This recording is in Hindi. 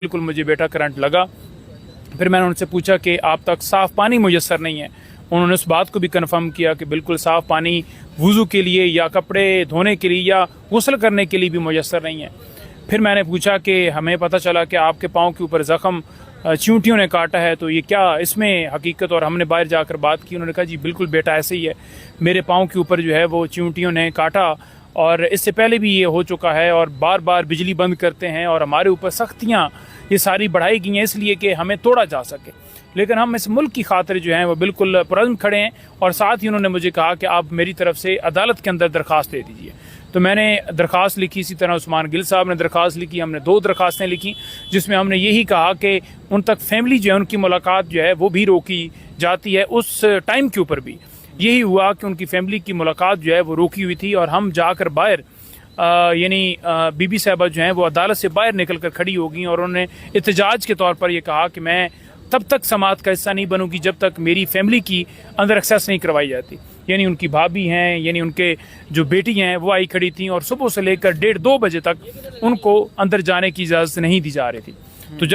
बिल्कुल मुझे बेटा करंट लगा। फिर मैंने उनसे पूछा कि आप तक साफ़ पानी मुयस्सर नहीं है। उन्होंने उस बात को भी कन्फर्म किया कि बिल्कुल साफ़ पानी वुज़ू के लिए या कपड़े धोने के लिए या गुस्ल करने के लिए भी मुयस्सर नहीं है। फिर मैंने पूछा कि हमें पता चला कि आपके पाँव के ऊपर ज़ख़म चींटियों ने काटा है, तो ये क्या इसमें हकीकत, और हमने बाहर जाकर बात की। उन्होंने कहा जी बिल्कुल बेटा ऐसे ही है, मेरे पाँव के ऊपर जो है वो चींटियों ने काटा और इससे पहले भी ये हो चुका है और बार बार बिजली बंद करते हैं और हमारे ऊपर सख्तियाँ ये सारी बढ़ाई गई हैं इसलिए कि हमें तोड़ा जा सके। लेकिन हम इस मुल्क की खातिर जो हैं वो बिल्कुल पुरज़्म खड़े हैं। और साथ ही उन्होंने मुझे कहा कि आप मेरी तरफ से अदालत के अंदर दरख्वास्त दे दीजिए। तो मैंने दरख्वास्त लिखी, इसी तरह उस्मान गिल साहब ने दरख्वास्त लिखी, हमने 2 दरख्वास्तें लिखी जिसमें हमने यही कहा कि उन तक फैमिली जो है उनकी मुलाकात जो है वो भी रोकी जाती है। उस टाइम के ऊपर भी यही हुआ कि उनकी फैमिली की मुलाकात जो है वो रोकी हुई थी और हम जाकर बाहर यानी बीबी साहबा जो हैं वो अदालत से बाहर निकल कर खड़ी हो गई और उन्होंने एहतजाज के तौर पर यह कहा कि मैं तब तक समात का हिस्सा नहीं बनूंगी जब तक मेरी फैमिली की अंदर एक्सेस नहीं करवाई जाती। यानी उनकी भाभी हैं, यानी उनके जो बेटी हैं वो आई खड़ी थी और सुबह से लेकर 1:30-2 बजे तक उनको अंदर जाने की इजाज़त नहीं दी जा रही थी। तो